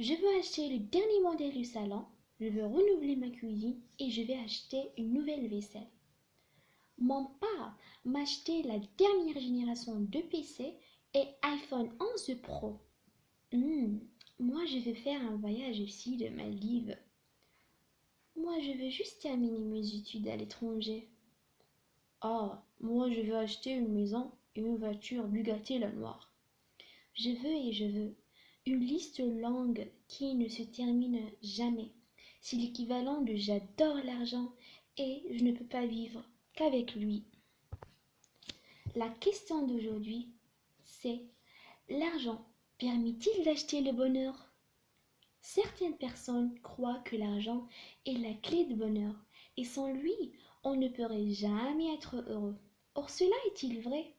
Je veux acheter le dernier modèle du salon, je veux renouveler ma cuisine et je vais acheter une nouvelle vaisselle. Mon père m'a acheté la dernière génération de PC et iPhone 11 Pro. Hmm, Moi je veux faire un voyage aussi de Maldives. Moi je veux juste terminer mes études à l'étranger. Ah, moi je veux acheter une maison et une voiture Bugatti la noire. Je veux et je veux. Une liste longue qui ne se termine jamais. C'est l'équivalent de j'adore l'argent et je ne peux pas vivre qu'avec lui. La question d'aujourd'hui, c'est l'argent permet-il d'acheter le bonheur? Certaines personnes croient que l'argent est la clé du bonheur et sans lui, on ne pourrait jamais être heureux. Or, cela est-il vrai?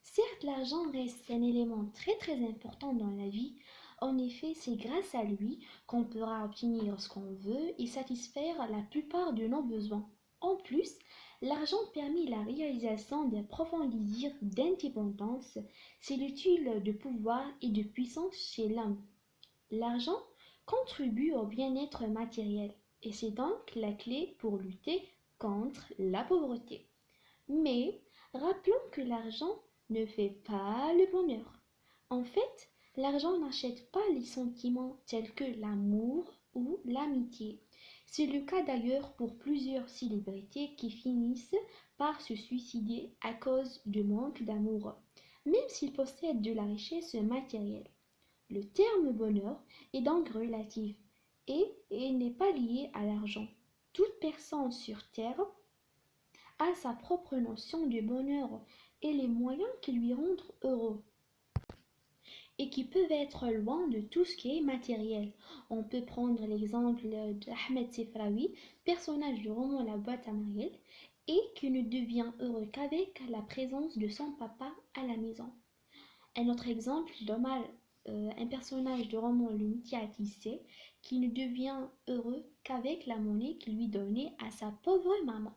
Certes, l'argent reste un élément très important dans la vie. En effet, c'est grâce à lui qu'on pourra obtenir ce qu'on veut et satisfaire la plupart de nos besoins. En plus, l'argent permet la réalisation d'un profond désir d'indépendance. C'est l'utile de pouvoir et de puissance chez l'homme. L'argent contribue au bien-être matériel et c'est donc la clé pour lutter contre la pauvreté. Mais rappelons que l'argent ne fait pas le bonheur. En fait, l'argent n'achète pas les sentiments tels que l'amour ou l'amitié. C'est le cas d'ailleurs pour plusieurs célébrités qui finissent par se suicider à cause du manque d'amour, même s'ils possèdent de la richesse matérielle. Le terme bonheur est donc relatif et il n'est pas lié à l'argent. Toute personne sur Terre a sa propre notion du bonheur et les moyens qui lui rendent heureux et qui peuvent être loin de tout ce qui est matériel. On peut prendre l'exemple d'Ahmed Sefraoui, personnage du roman La boîte à Marielle, et qui ne devient heureux qu'avec la présence de son papa à la maison. Un autre exemple d'Omar, un personnage du roman Le métier à tisser, qui ne devient heureux qu'avec la monnaie qu'il lui donnait à sa pauvre maman.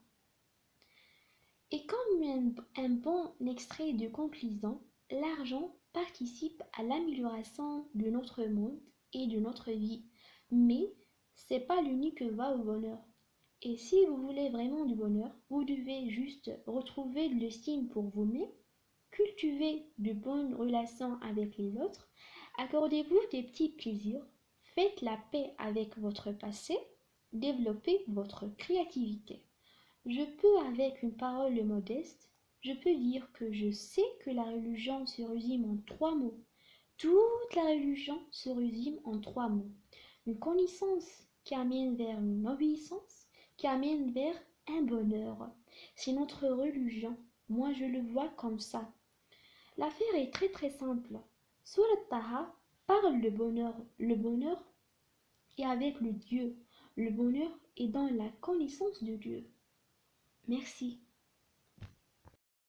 Et comme un bon extrait de conclusion, l'argent participe à l'amélioration de notre monde et de notre vie. Mais c'est pas l'unique voie au bonheur. Et si vous voulez vraiment du bonheur, vous devez juste retrouver de l'estime pour vous-même, cultiver de bonnes relations avec les autres, accordez-vous des petits plaisirs, faites la paix avec votre passé, développez votre créativité. Je peux, avec une parole modeste, je peux dire que je sais que la religion se résume en trois mots. Toute la religion se résume en trois mots. Une connaissance qui amène vers une obéissance, qui amène vers un bonheur. C'est notre religion. Moi, je le vois comme ça. L'affaire est très simple. Surat Taha parle de bonheur. Le bonheur est avec le Dieu. Le bonheur est dans la connaissance de Dieu. Merci.